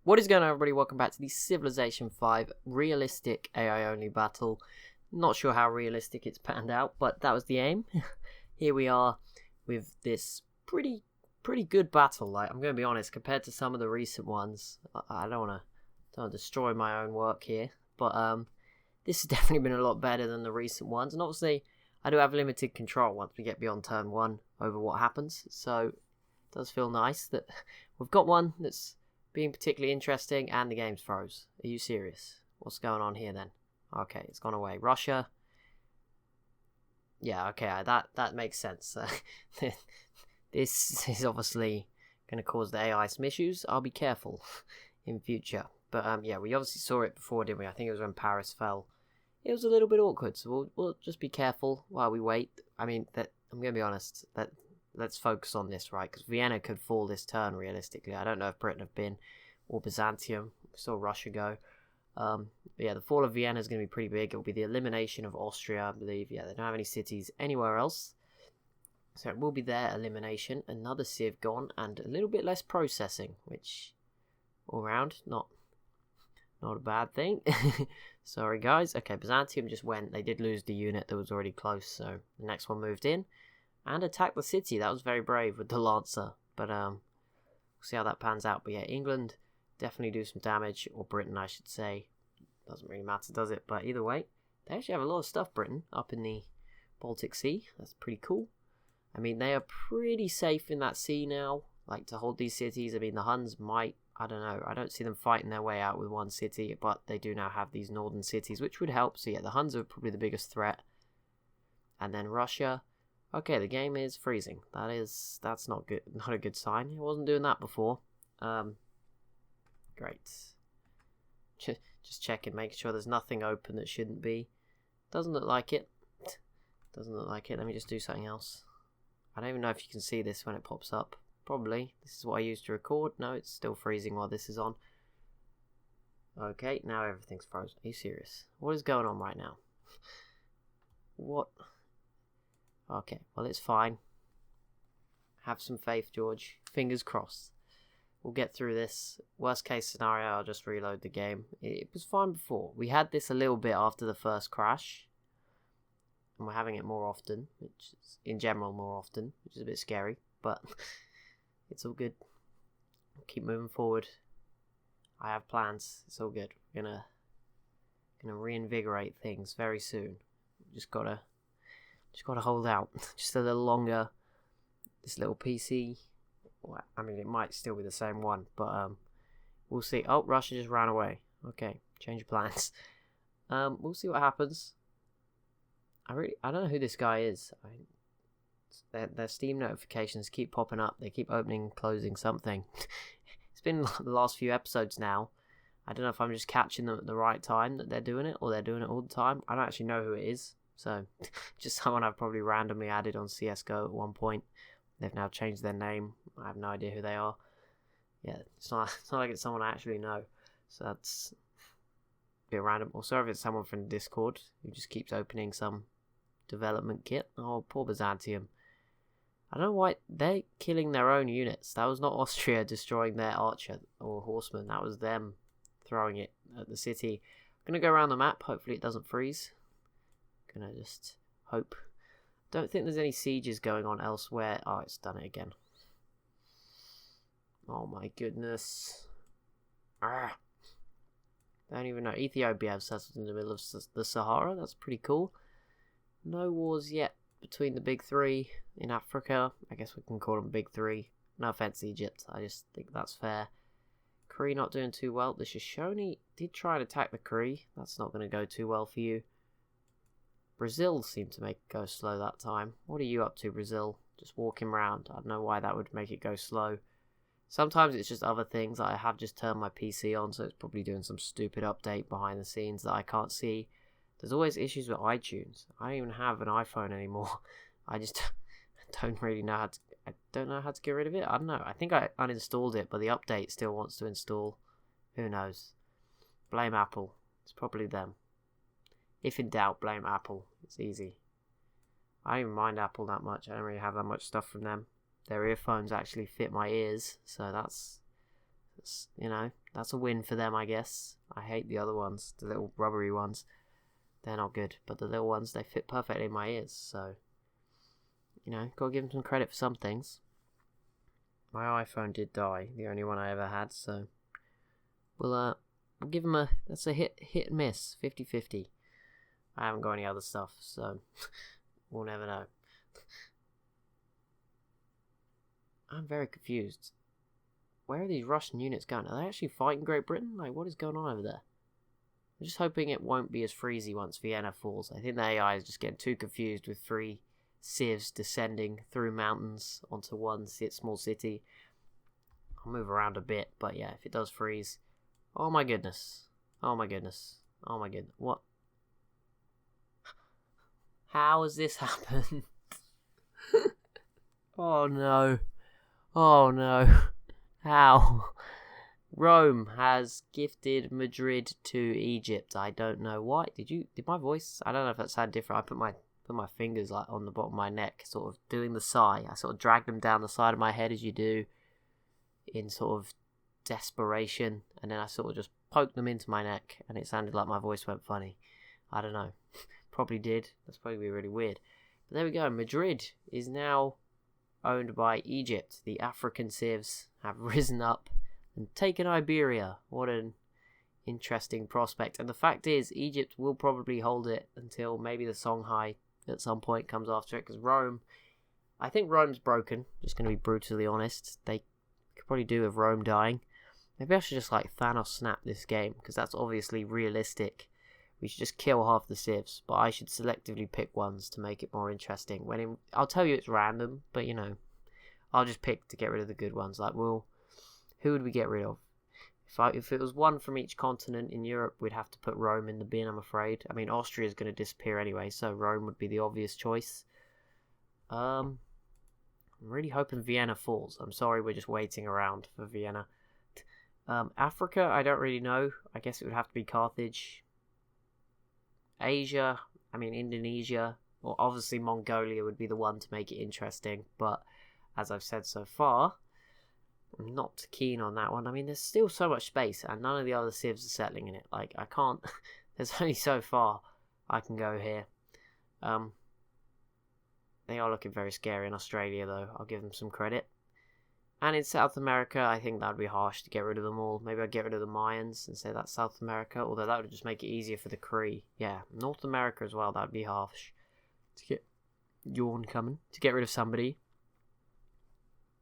What is going on, everybody? Welcome back to the Civilization 5 realistic AI-only battle. Not sure how realistic it's panned out, but that was the aim. Here we are with this pretty good battle. Like, I'm going to be honest, compared to some of the recent ones, I don't want to destroy my own work here, but this has definitely been a lot better than the recent ones. And obviously, I do have limited control once we get beyond turn 1 over what happens, so it does feel nice that we've got one that's being particularly interesting, and the game's froze. Are you serious? What's going on here then? Okay, it's gone away. Russia. Yeah, okay, that makes sense. This is obviously going to cause the AI some issues. I'll be careful in future. But yeah, we obviously saw it before, didn't we? I think it was when Paris fell. It was a little bit awkward, so we'll just be careful while we wait. I mean, I'm going to be honest, let's focus on this, right? Because Vienna could fall this turn, realistically. I don't know if Britain have been, or Byzantium. We saw Russia go. But yeah, the fall of Vienna is going to be pretty big. It will be the elimination of Austria, I believe. Yeah, they don't have any cities anywhere else. So it will be their elimination. Another civ gone, and a little bit less processing, which, all round, not a bad thing. Sorry, guys. Okay, Byzantium just went. They did lose the unit that was already close, so the next one moved in and attacked the city. That was very brave with the Lancer, but we'll see how that pans out. But yeah, England definitely do some damage, or Britain, I should say. Doesn't really matter, does it? But either way, they actually have a lot of stuff, Britain, up in the Baltic Sea. That's pretty cool. I mean, they are pretty safe in that sea now, like, to hold these cities. I mean, the Huns might, I don't know, I don't see them fighting their way out with one city, but they do now have these northern cities, which would help. So yeah, the Huns are probably the biggest threat. And then Russia. Okay, the game is freezing. That's not good. Not a good sign. It wasn't doing that before. Great. Just checking, making sure there's nothing open that shouldn't be. Doesn't look like it. Doesn't look like it. Let me just do something else. I don't even know if you can see this when it pops up. Probably. This is what I used to record. No, it's still freezing while this is on. Okay, now everything's frozen. Are you serious? What is going on right now? What? Okay, well, it's fine. Have some faith, George. Fingers crossed. We'll get through this. Worst case scenario, I'll just reload the game. It was fine before. We had this a little bit after the first crash. And we're having it more often, which is, in general, more often, which is a bit scary. But it's all good. Keep moving forward. I have plans. It's all good. We're gonna reinvigorate things very soon. Just gotta hold out just a little longer. This little PC, well, I mean, it might still be the same one, but we'll see. Oh, Russia just ran away. Okay, change of plans. We'll see what happens. I don't know who this guy is. Their Steam notifications keep popping up. They keep opening and closing something. It's been the last few episodes now. I don't know if I'm just catching them at the right time that they're doing it, or they're doing it all the time. I don't actually know who it is. So, just someone I've probably randomly added on CSGO at one point. They've now changed their name. I have no idea who they are. Yeah, it's not like it's someone I actually know. So that's a bit random. Also, if it's someone from Discord who just keeps opening some development kit. Oh, poor Byzantium. I don't know why they're killing their own units. That was not Austria destroying their archer or horseman. That was them throwing it at the city. I'm going to go around the map. Hopefully it doesn't freeze. Gonna just hope. Don't think there's any sieges going on elsewhere. Oh, it's done it again. Oh my goodness. Don't even know. Ethiopia have settled in the middle of the Sahara. That's pretty cool. No wars yet between the big three in Africa. I guess we can call them big three. No offense, Egypt. I just think that's fair. Korea not doing too well. The Shoshone did try and attack the Korea. That's not going to go too well for you. Brazil seemed to make it go slow that time. What are you up to, Brazil? Just walking around. I don't know why that would make it go slow. Sometimes it's just other things. I have just turned my PC on, so it's probably doing some stupid update behind the scenes that I can't see. There's always issues with iTunes. I don't even have an iPhone anymore. I just don't really know how to... I don't know how to get rid of it. I don't know. I think I uninstalled it, but the update still wants to install. Who knows? Blame Apple. It's probably them. If in doubt, blame Apple. It's easy. I don't even mind Apple that much. I don't really have that much stuff from them. Their earphones actually fit my ears, so that's You know, that's a win for them, I guess. I hate the other ones, the little rubbery ones. They're not good, but the little ones, they fit perfectly in my ears, so, you know, gotta give them some credit for some things. My iPhone did die, the only one I ever had, so we'll give them that's a hit and miss, 50-50. I haven't got any other stuff, so we'll never know. I'm very confused. Where are these Russian units going? Are they actually fighting Great Britain? Like, what is going on over there? I'm just hoping it won't be as freezy once Vienna falls. I think the AI is just getting too confused with 3 civs descending through mountains onto one small city. I'll move around a bit, but yeah, if it does freeze... Oh my goodness. Oh my goodness. Oh my goodness. What? How has this happened? Oh no. Oh no. How? Rome has gifted Madrid to Egypt. I don't know why. Did my voice? I don't know if that sounded different. I put my fingers like on the bottom of my neck, sort of doing the sigh. I sort of dragged them down the side of my head as you do in sort of desperation, and then I sort of just poked them into my neck, and it sounded like my voice went funny. I don't know. Probably did. That's probably really weird. But there we go. Madrid is now owned by Egypt. The African civs have risen up and taken Iberia. What an interesting prospect. And the fact is, Egypt will probably hold it until maybe the Songhai at some point comes after it, because Rome, I think Rome's broken. Just going to be brutally honest. They could probably do with Rome dying. Maybe I should just like Thanos snap this game, because that's obviously realistic. We should just kill half the civs, but I should selectively pick ones to make it more interesting. I'll tell you it's random, but you know, I'll just pick to get rid of the good ones. Like, who would we get rid of? If it was one from each continent in Europe, we'd have to put Rome in the bin, I'm afraid. I mean, Austria's going to disappear anyway, so Rome would be the obvious choice. I'm really hoping Vienna falls. I'm sorry, we're just waiting around for Vienna. Africa, I don't really know. I guess it would have to be Carthage. Asia, I mean Indonesia, or obviously Mongolia would be the one to make it interesting, but as I've said so far, I'm not keen on that one. I mean, there's still so much space, and none of the other civs are settling in it. Like, I can't, there's only so far I can go here. They are looking very scary in Australia, though. I'll give them some credit. And in South America, I think that would be harsh to get rid of them all. Maybe I'd get rid of the Mayans and say that's South America, although that would just make it easier for the Cree. Yeah, North America as well, that would be harsh. To get yawn coming. To get rid of somebody.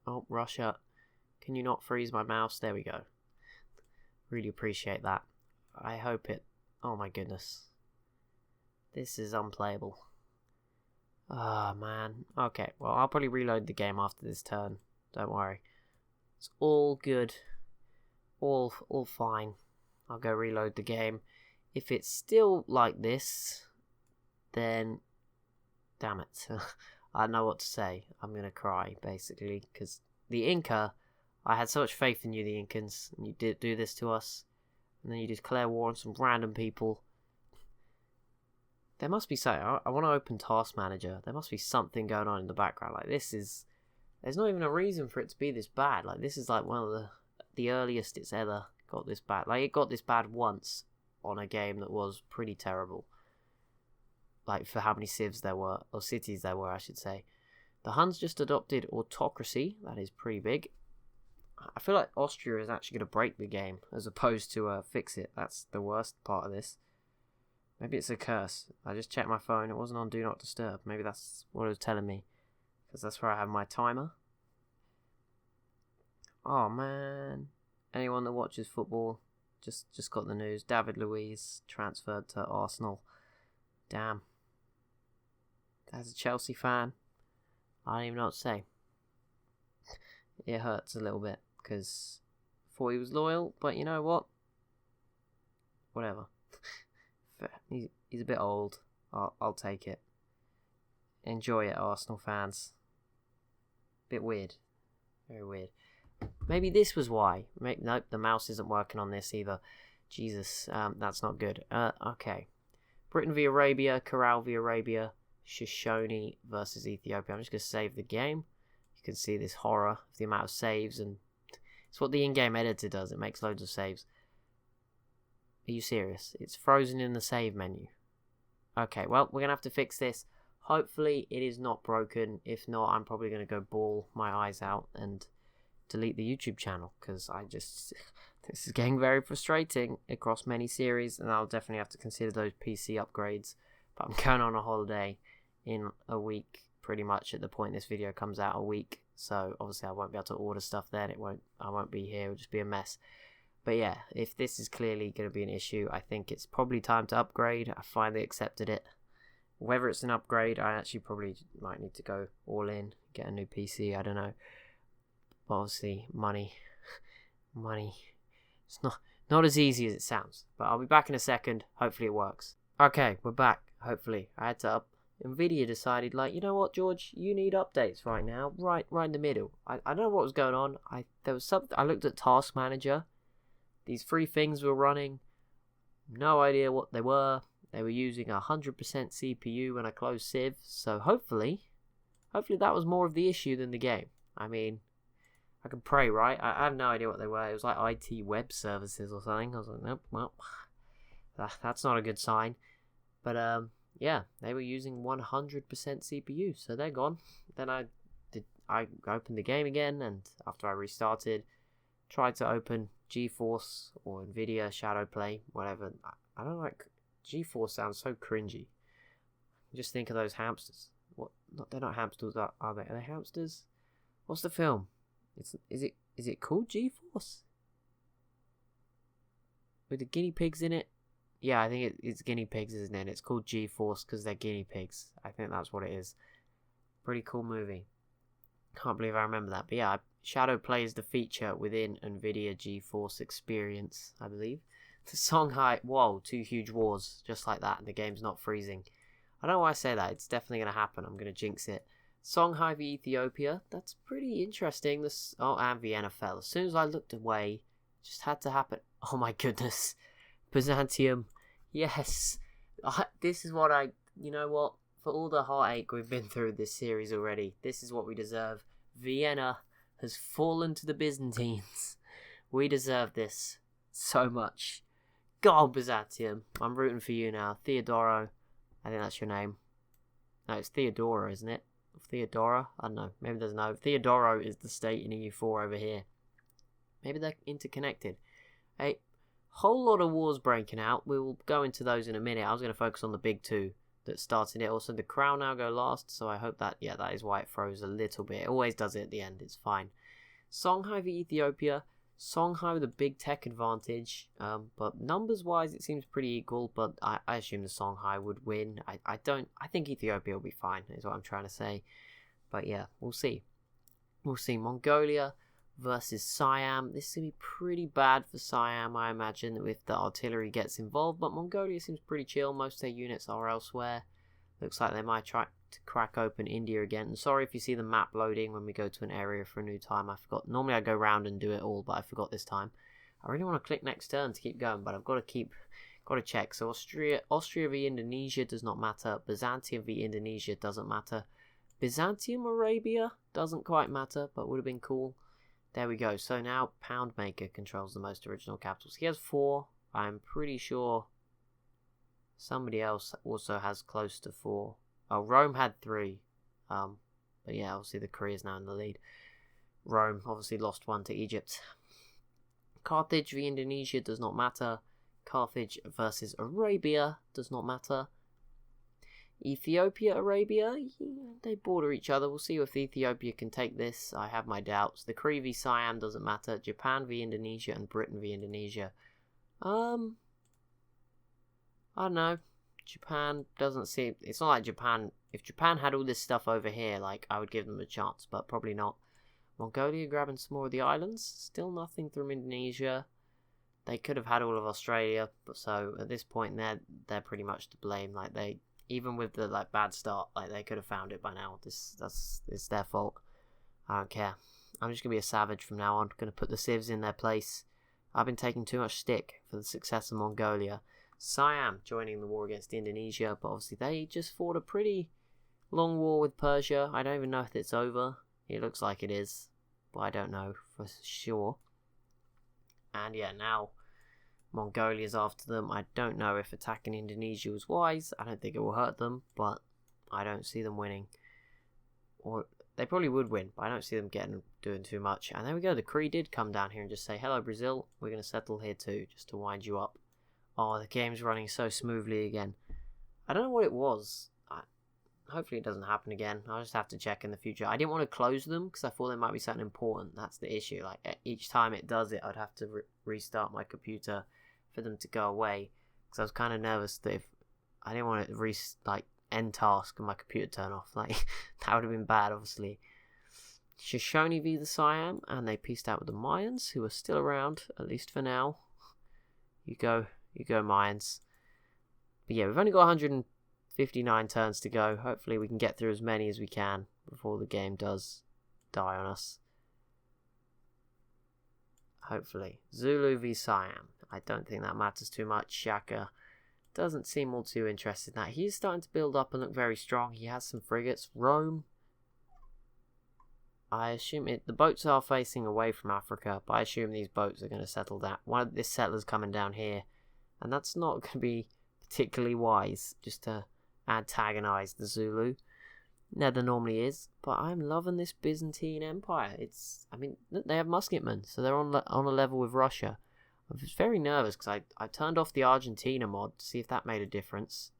Oh, Russia. Can you not freeze my mouse? There we go. Really appreciate that. I hope it... Oh my goodness. This is unplayable. Ah, man. Okay, well, I'll probably reload the game after this turn. Don't worry. It's all good. All fine. I'll go reload the game. If it's still like this, then... Damn it. I don't know what to say. I'm going to cry, basically. Because the Inca... I had so much faith in you, the Incans. And you did do this to us. And then you declare war on some random people. There must be something. I want to open Task Manager. There must be something going on in the background. Like, this is... There's not even a reason for it to be this bad. Like, this is like one of the earliest it's ever got this bad. Like, it got this bad once on a game that was pretty terrible. Like, for how many civs there were, or cities there were, I should say. The Huns just adopted autocracy. That is pretty big. I feel like Austria is actually going to break the game, as opposed to fix it. That's the worst part of this. Maybe it's a curse. I just checked my phone. It wasn't on Do Not Disturb. Maybe that's what it was telling me. Because that's where I have my timer. Oh, man. Anyone that watches football just got the news. David Luiz transferred to Arsenal. Damn. As a Chelsea fan, I don't even know what to say. It hurts a little bit. Because I thought he was loyal. But you know what? Whatever. He's a bit old. I'll take it. Enjoy it, Arsenal fans. Bit weird. Very weird. Maybe this was why. Nope, the mouse isn't working on this either. Jesus, that's not good. Okay. Britain v Arabia, Corral v Arabia, Shoshone versus Ethiopia. I'm just going to save the game. You can see this horror of the amount of saves and It's what the in-game editor does. It makes loads of saves. Are you serious? It's frozen in the save menu. Okay, well, we're going to have to fix this. Hopefully it is not broken. If not, I'm probably going to go bawl my eyes out and delete the YouTube channel, because this is getting very frustrating across many series, and I'll definitely have to consider those PC upgrades. But I'm going on a holiday in a week, pretty much at the point this video comes out, a week. So obviously I won't be able to order stuff then. I won't be here. It'll just be a mess. But yeah, if this is clearly going to be an issue, I think it's probably time to upgrade. I finally accepted it. Whether it's an upgrade, I actually probably might need to go all in, get a new PC, I don't know. But obviously, money, it's not as easy as it sounds. But I'll be back in a second, hopefully it works. Okay, we're back, hopefully. I had to Nvidia decided, like, you know what, George, you need updates right now, right in the middle. I don't know what was going on. I looked at Task Manager. These 3 things were running. No idea what they were. They were using 100% CPU when I closed Civ, so hopefully that was more of the issue than the game. I mean, I can pray, right? I have no idea what they were. It was like IT web services or something. I was like, nope, well, that's not a good sign. But yeah, they were using 100% CPU, so they're gone. Then I opened the game again, and after I restarted, tried to open GeForce or Nvidia Shadowplay, whatever. I don't like. GeForce sounds so cringy. Just think of those hamsters. What? They're not hamsters, are they? Are they hamsters? What's the film? Is it called GeForce? With the guinea pigs in it? Yeah, I think it's guinea pigs, isn't it? It's called GeForce because they're guinea pigs. I think that's what it is. Pretty cool movie. Can't believe I remember that. But yeah, Shadowplay is the feature within Nvidia GeForce Experience, I believe. The Songhai, whoa, 2 huge wars, just like that, and the game's not freezing. I don't know why I say that, it's definitely going to happen, I'm going to jinx it. Songhai v Ethiopia, that's pretty interesting. And Vienna fell. As soon as I looked away, it just had to happen. Oh my goodness. Byzantium, yes. This is what you know what, for all the heartache we've been through this series already, this is what we deserve. Vienna has fallen to the Byzantines. We deserve this so much. God, Byzantium. I'm rooting for you now. Theodoro. I think that's your name. No, it's Theodora, isn't it? Theodora? I don't know. Maybe there's no. Theodoro is the state in EU4 over here. Maybe they're interconnected. A whole lot of wars breaking out. We'll go into those in a minute. I was going to focus on the big 2 that started it. Also, the Crown now go last, so I hope that, yeah, that is why it froze a little bit. It always does it at the end. It's fine. Songhai v Ethiopia. Songhai with a big tech advantage, but numbers-wise it seems pretty equal, but I assume the Songhai would win. I think Ethiopia will be fine, is what I'm trying to say. But yeah, we'll see. We'll see. Mongolia versus Siam. This is going to be pretty bad for Siam, I imagine, if the artillery gets involved, but Mongolia seems pretty chill. Most of their units are elsewhere. Looks like they might try to crack open India again. And sorry if you see the map loading when we go to an area for a new time. I forgot. Normally I go round and do it all, but I forgot this time. I really want to click next turn to keep going, but I've got to check. So Austria v Indonesia does not matter. Byzantium v Indonesia doesn't matter. Byzantium Arabia doesn't quite matter, but would have been cool. There we go. So now Poundmaker controls the most original capitals. He has 4. I'm pretty sure somebody else also has close to 4. Oh, Rome had 3. But yeah, obviously the Korea's now in the lead. Rome obviously lost 1 to Egypt. Carthage v Indonesia does not matter. Carthage versus Arabia does not matter. Ethiopia, Arabia, they border each other. We'll see if Ethiopia can take this. I have my doubts. The Korea v Siam doesn't matter. Japan v Indonesia and Britain v Indonesia. I don't know. Japan doesn't seem... It's not like Japan... If Japan had all this stuff over here, like, I would give them a chance, but probably not. Mongolia grabbing some more of the islands. Still nothing from Indonesia. They could have had all of Australia, but so at this point they're pretty much to blame. Like, they... Even with the like bad start, like they could have found it by now. It's their fault. I don't care. I'm just gonna be a savage from now on. Gonna put the civs in their place. I've been taking too much stick for the success of Mongolia. Siam joining the war against Indonesia, but obviously they just fought a pretty long war with Persia. I don't even know if it's over. It looks like it is, but I don't know for sure. And yeah, now Mongolia's after them. I don't know if attacking Indonesia was wise. I don't think it will hurt them, but I don't see them winning. Or they probably would win, but I don't see them doing too much. And there we go. The Cree did come down here and just say, hello, Brazil. We're going to settle here too, just to wind you up. Oh, the game's running so smoothly again. I don't know what it was. Hopefully it doesn't happen again. I'll just have to check in the future. I didn't want to close them because I thought there might be something important. That's the issue. Like each time it does it, I'd have to restart my computer for them to go away. Because I was kind of nervous that if I didn't want to end task and my computer turn off. Like that would have been bad, obviously. Shoshone v the Siam, and they pieced out with the Mayans, who are still around, at least for now. You go Mayans. But yeah, we've only got 159 turns to go. Hopefully we can get through as many as we can before the game does die on us. Hopefully. Zulu v Siam. I don't think that matters too much. Shaka doesn't seem all too interested in that. He's starting to build up and look very strong. He has some frigates. Rome. I assume the boats are facing away from Africa, but I assume these boats are going to settle that. One of this settler's coming down here, and that's not going to be particularly wise, just to antagonize the Zulu. Never normally is, but I'm loving this Byzantine Empire. They have musketmen, so they're on a level with Russia. I was very nervous because I turned off the Argentina mod to see if that made a difference.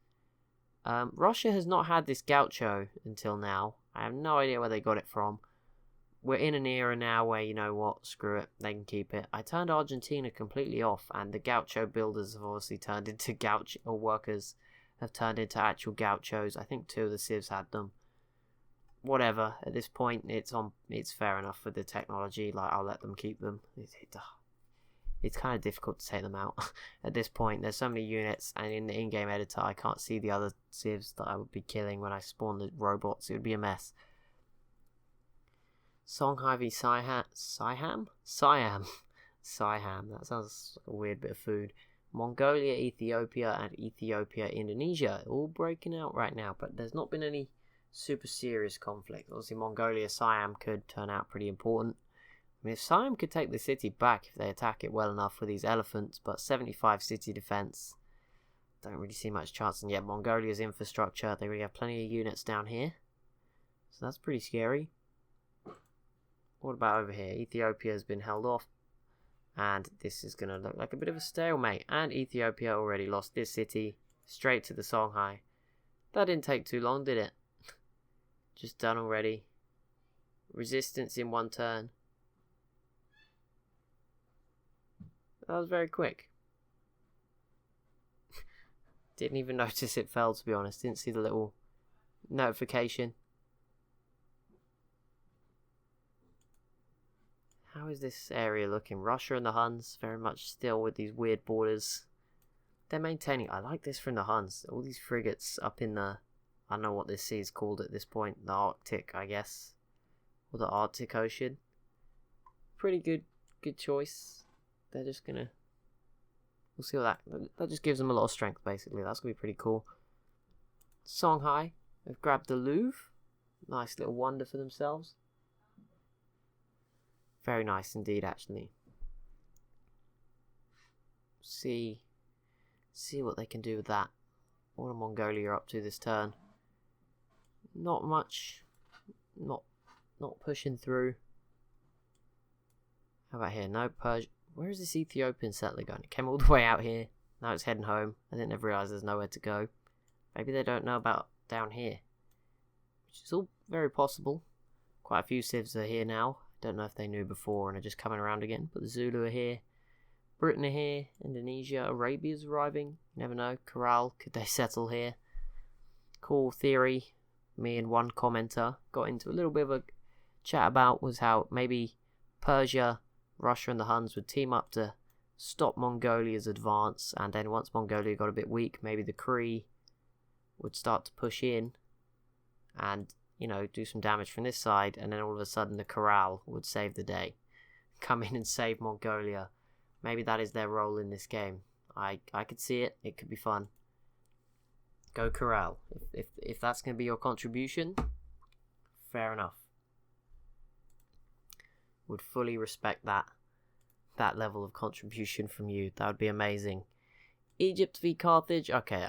Russia has not had this gaucho until now. I have no idea where they got it from. We're in an era now where, you know what, screw it, they can keep it. I turned Argentina completely off, and the gaucho builders have obviously turned into or workers have turned into actual gauchos. I think 2 of the civs had them. Whatever, at this point, it's fair enough for the technology. Like, I'll let them keep them. It's kind of difficult to take them out at this point. There's so many units, and in the in-game editor, I can't see the other civs that I would be killing when I spawn the robots. It would be a mess. Songhai v Siam? That sounds like a weird bit of food. Mongolia, Ethiopia, and Ethiopia, Indonesia. All breaking out right now, but there's not been any super serious conflict. Obviously, Mongolia, Siam could turn out pretty important. I mean, if Siam could take the city back if they attack it well enough with these elephants, but 75 city defense, don't really see much chance. And yet, Mongolia's infrastructure, they really have plenty of units down here, so that's pretty scary. What about over here? Ethiopia has been held off, and this is going to look like a bit of a stalemate. And Ethiopia already lost this city straight to the Songhai. That didn't take too long, did it? Just done already. Resistance in 1 turn. That was very quick. Didn't even notice it fell, to be honest. Didn't see the little notification. How is this area looking? Russia and the Huns, very much still with these weird borders. They're maintaining. I like this from the Huns. All these frigates up in the, I don't know what this sea is called at this point. The Arctic, I guess. Or the Arctic Ocean. Pretty good choice. They're just gonna, we'll see what that just gives them a lot of strength, basically. That's gonna be pretty cool. Songhai have grabbed the Louvre. Nice little wonder for themselves. Very nice indeed, actually. See what they can do with that. What are Mongolia up to this turn? Not much. Not pushing through. How about here? No, Persia. Where is this Ethiopian settler going? It came all the way out here. Now it's heading home. I think they've realised there's nowhere to go. Maybe they don't know about down here. Which is all very possible. Quite a few civs are here now. Don't know if they knew before and are just coming around again. But the Zulu are here. Britain are here. Indonesia. Arabia's arriving. You never know. Corral. Could they settle here? Cool theory. Me and one commenter got into a little bit of a chat about was how maybe Persia, Russia and the Huns would team up to stop Mongolia's advance, and then once Mongolia got a bit weak, maybe the Cree would start to push in and, you know, do some damage from this side, and then all of a sudden the Corral would save the day. Come in and save Mongolia. Maybe that is their role in this game. I could see it. It could be fun. Go Corral. If that's going to be your contribution, fair enough. Would fully respect that. that level of contribution from you. That would be amazing. Egypt v Carthage. Okay,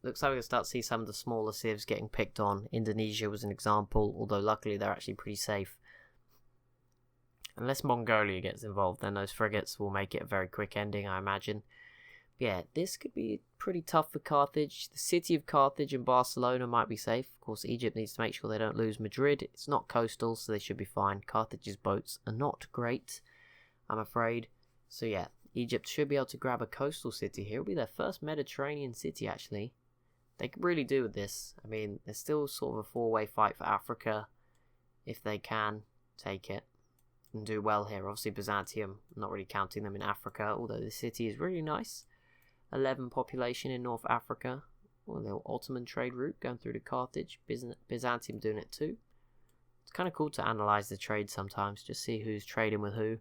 looks like we're going to start to see some of the smaller civs getting picked on. Indonesia was an example, although luckily they're actually pretty safe. Unless Mongolia gets involved, then those frigates will make it a very quick ending, I imagine. But yeah, this could be pretty tough for Carthage. The city of Carthage and Barcelona might be safe. Of course, Egypt needs to make sure they don't lose Madrid. It's not coastal, so they should be fine. Carthage's boats are not great, I'm afraid. So yeah, Egypt should be able to grab a coastal city here. It'll be their first Mediterranean city, actually. They could really do with this. I mean, there's still sort of a four-way fight for Africa, if they can take it and do well here. Obviously, Byzantium, not really counting them in Africa, although the city is really nice. 11 population in North Africa. A little Ottoman trade route going through to Carthage. Byzantium doing it too. It's kind of cool to analyse the trade sometimes, just see who's trading with who.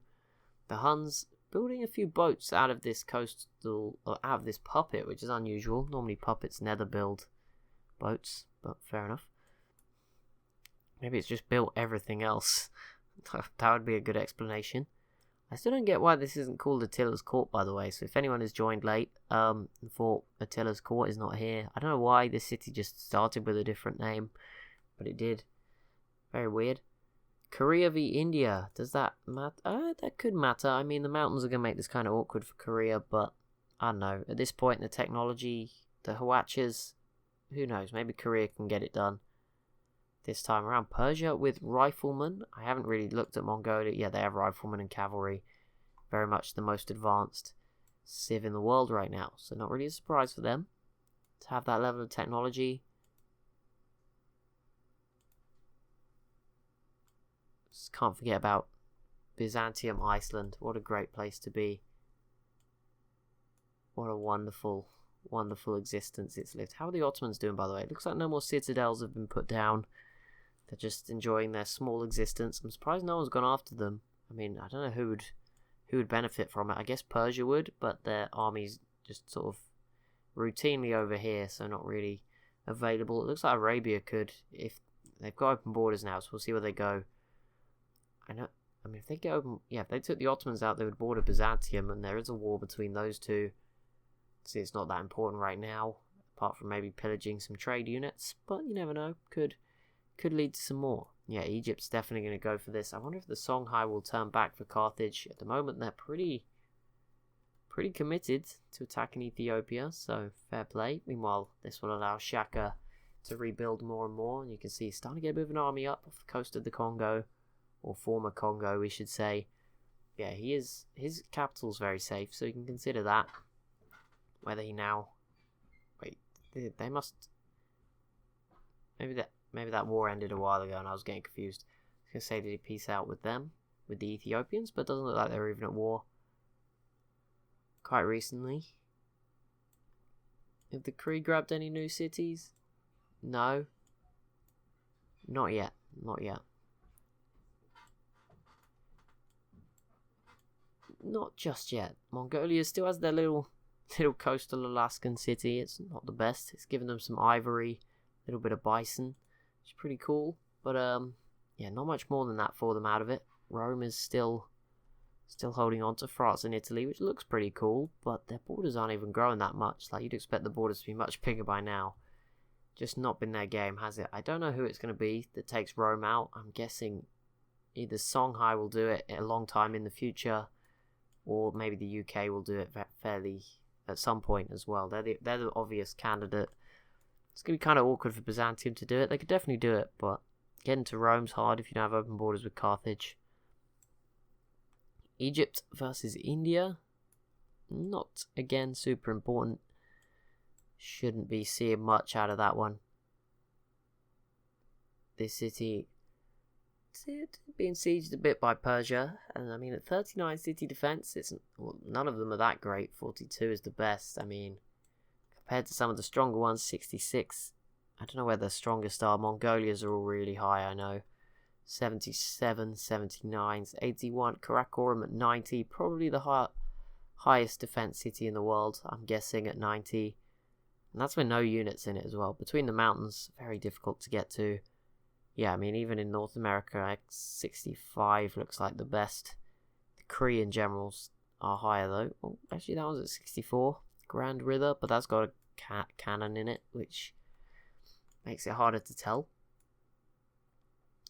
The Huns building a few boats out of this coastal, or out of this puppet, which is unusual. Normally puppets never build boats, but fair enough. Maybe it's just built everything else. That would be a good explanation. I still don't get why this isn't called Attila's Court, by the way. So if anyone has joined late and thought Attila's Court is not here, I don't know why this city just started with a different name, but it did. Very weird. Korea v India. Does that matter? That could matter. I mean, the mountains are going to make this kind of awkward for Korea, but I don't know. At this point in the technology, the Hwachas, who knows? Maybe Korea can get it done this time around. Persia with riflemen. I haven't really looked at Mongolia. Yeah, they have riflemen and cavalry. Very much the most advanced civ in the world right now. So not really a surprise for them to have that level of technology. Just can't forget about Byzantium, Iceland. What a great place to be. What a wonderful, wonderful existence it's lived. How are the Ottomans doing, by the way? It looks like no more citadels have been put down. They're just enjoying their small existence. I'm surprised no one's gone after them. I mean, I don't know who would benefit from it. I guess Persia would, but their army's just sort of routinely over here, so not really available. It looks like Arabia could, if they've got open borders now, so we'll see where they go. I mean, if they get open, yeah, if they took the Ottomans out, they would border Byzantium, and there is a war between those two. See, it's not that important right now, apart from maybe pillaging some trade units, but you never know, could lead to some more. Yeah, Egypt's definitely going to go for this. I wonder if the Songhai will turn back for Carthage. At the moment, they're pretty committed to attacking Ethiopia, so fair play. Meanwhile, this will allow Shaka to rebuild more and more, and you can see he's starting to get a bit of an army up off the coast of the Congo, or former Congo, we should say. Yeah, his capital's very safe, so you can consider that. Whether he now... Wait, they must... Maybe that war ended a while ago and I was getting confused. I was going to say, did he peace out with them? With the Ethiopians? But it doesn't look like they were even at war quite recently. Have the Kree grabbed any new cities? No. Not yet. Not yet. Not just yet. Mongolia still has their little coastal Alaskan city. It's not the best. It's given them some ivory, a little bit of bison. It's pretty cool, but yeah, not much more than that for them out of it. Rome is still holding on to France and Italy, which looks pretty cool, but their borders aren't even growing that much. Like, you'd expect the borders to be much bigger by now. Just not been their game, has it? I don't know who it's going to be that takes Rome out. I'm guessing either Songhai will do it a long time in the future, or maybe the UK will do it fairly at some point as well. They're the obvious candidate. It's going to be kind of awkward for Byzantium to do it. They could definitely do it, but getting to Rome's hard if you don't have open borders with Carthage. Egypt versus India. Not, again, super important. Shouldn't be seeing much out of that one. This city being sieged a bit by Persia, and I mean, at 39 city defense, none of them are that great. 42 is the best. I mean, compared to some of the stronger ones, 66. I don't know where the strongest are. Mongolia's are all really high, I know. 77, 79, 81. Karakorum at 90. Probably the highest defense city in the world, I'm guessing, at 90. And that's with no units in it as well. Between the mountains, very difficult to get to. Yeah, I mean, even in North America, 65 looks like the best. The Korean generals are higher though. Oh, actually that one's at 64. Grand River, but that's got a cannon in it, which makes it harder to tell.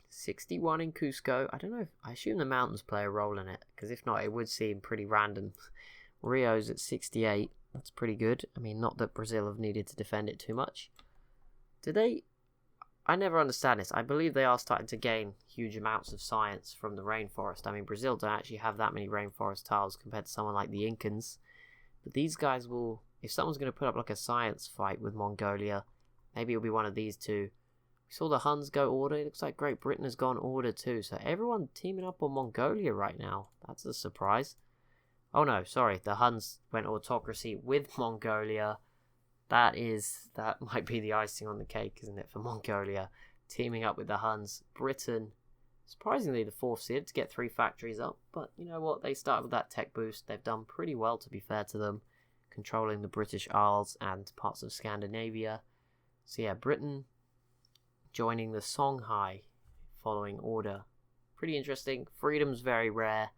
61 in Cusco. I don't know I assume the mountains play a role in it, because if not, it would seem pretty random. Rio's at 68. That's pretty good. I mean, not that Brazil have needed to defend it too much. Do they? I never understand this. I believe they are starting to gain huge amounts of science from the rainforest. I mean, Brazil don't actually have that many rainforest tiles compared to someone like the Incans. But these guys will, if someone's going to put up like a science fight with Mongolia, maybe it'll be one of these two. We saw the Huns go order. It looks like Great Britain has gone order too. So everyone teaming up on Mongolia right now. That's a surprise. Oh no, sorry. The Huns went autocracy with Mongolia. That might be the icing on the cake, isn't it, for Mongolia? Teaming up with the Huns. Britain, surprisingly the 4th Civ to get 3 factories up. But you know what? They started with that tech boost. They've done pretty well, to be fair to them. Controlling the British Isles and parts of Scandinavia. So yeah, Britain joining the Songhai following order. Pretty interesting. Freedom's very rare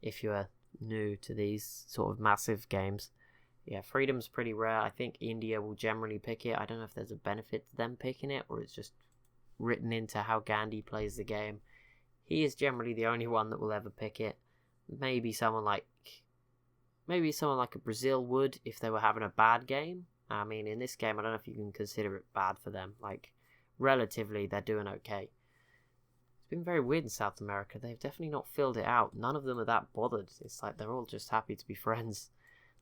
if you're new to these sort of massive games. Yeah, freedom's pretty rare. I think India will generally pick it. I don't know if there's a benefit to them picking it, or it's just written into how Gandhi plays the game. He is generally the only one that will ever pick it. Maybe someone like a Brazil would if they were having a bad game. I mean, in this game, I don't know if you can consider it bad for them. Like, relatively, they're doing okay. It's been very weird in South America. They've definitely not filled it out. None of them are that bothered. It's like they're all just happy to be friends.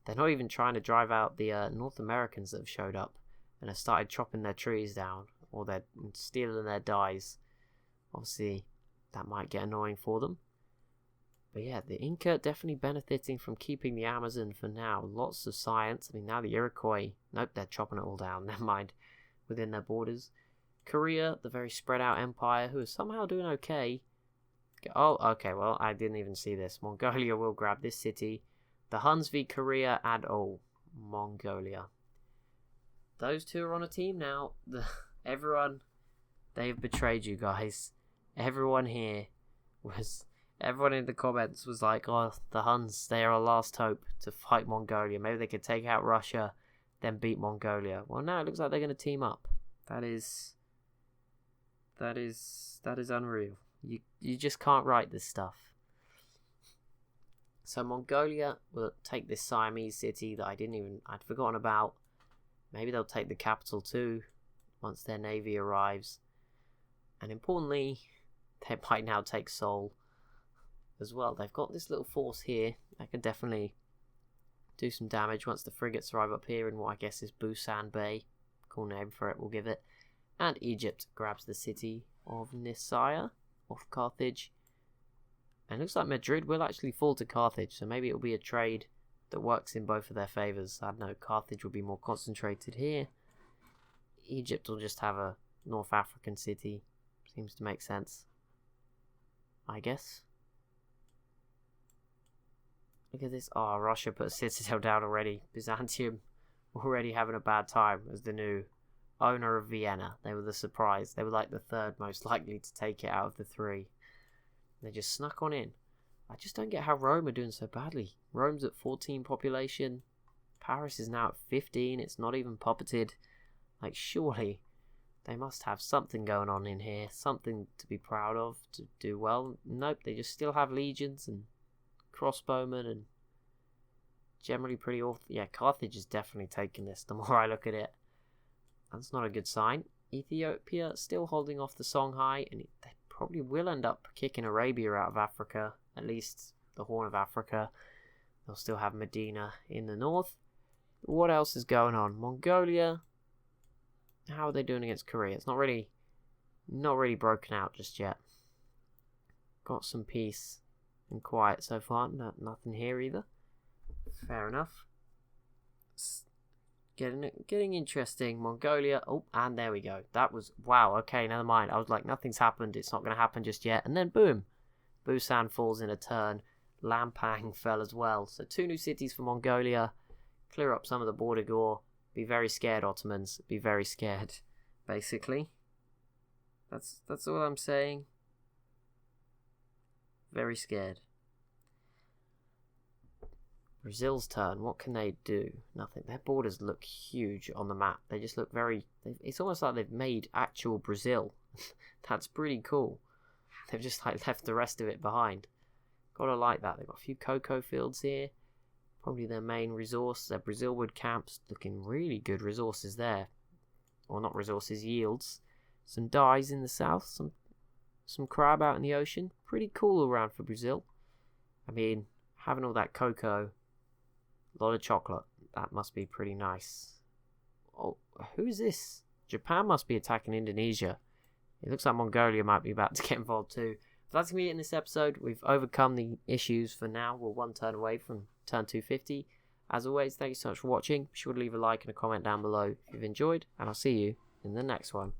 They're not even trying to drive out the North Americans that have showed up and have started chopping their trees down, or they're stealing their dyes. Obviously, that might get annoying for them. But yeah, the Inca definitely benefiting from keeping the Amazon for now. Lots of science. I mean, now the Iroquois, nope, they're chopping it all down. Never mind, within their borders. Korea, the very spread out empire, who is somehow doing okay. Oh, okay, well, I didn't even see this. Mongolia will grab this city. The Huns v Korea and Mongolia. Those two are on a team now. Everyone, they've betrayed you guys. Everyone in the comments was like, oh, the Huns, they are our last hope to fight Mongolia. Maybe they could take out Russia, then beat Mongolia. Well, now it looks like they're going to team up. That is unreal. You just can't write this stuff. So Mongolia will take this Siamese city that I'd forgotten about. Maybe they'll take the capital too once their navy arrives. And importantly, they might now take Seoul as well. They've got this little force here that could definitely do some damage once the frigates arrive up here in what I guess is Busan Bay. Cool name for it, we'll give it. And Egypt grabs the city of Nicaea off Carthage. And it looks like Madrid will actually fall to Carthage, so maybe it'll be a trade that works in both of their favours. I don't know, Carthage will be more concentrated here. Egypt will just have a North African city. Seems to make sense, I guess. Look at this. Oh, Russia put a citadel down already. Byzantium already having a bad time as the new owner of Vienna. They were the surprise. They were like the third most likely to take it out of the 3. They just snuck on in. I just don't get how Rome are doing so badly. Rome's at 14 population. Paris is now at 15. It's not even puppeted. Like, surely they must have something going on in here. Something to be proud of, to do well. Nope, they just still have legions and crossbowmen and generally pretty awful. Yeah, Carthage is definitely taking this the more I look at it. That's not a good sign. Ethiopia still holding off the Songhai, and they probably will end up kicking Arabia out of Africa, at least the Horn of Africa. They'll still have Medina in the north. What else is going on? Mongolia, how are they doing against Korea? It's not really broken out just yet. Got some peace and quiet so far. Nothing here either. Fair enough. Getting interesting. Mongolia. Oh, and there we go. That was... Wow, okay, never mind. I was like, nothing's happened. It's not going to happen just yet. And then, boom. Busan falls in a turn. Lampang fell as well. So 2 new cities for Mongolia. Clear up some of the border gore. Be very scared, Ottomans. Be very scared, basically. That's all I'm saying. Very scared. Brazil's turn. What can they do? Nothing. Their borders look huge on the map. They just look very... It's almost like they've made actual Brazil. That's pretty cool. They've just like left the rest of it behind. Gotta like that. They've got a few cocoa fields here. Probably their main resource. Their Brazil wood camps. Looking really good resources there. Or not resources, yields. Some dyes in the south. Some crab out in the ocean. Pretty cool all around for Brazil. I mean, having all that cocoa, a lot of chocolate, that must be pretty nice. Oh, who's this? Japan must be attacking Indonesia. It looks like Mongolia might be about to get involved too. So that's going to be it in this episode. We've overcome the issues for now. We're one turn away from turn 250. As always, thank you so much for watching. Be sure to leave a like and a comment down below if you've enjoyed, and I'll see you in the next one.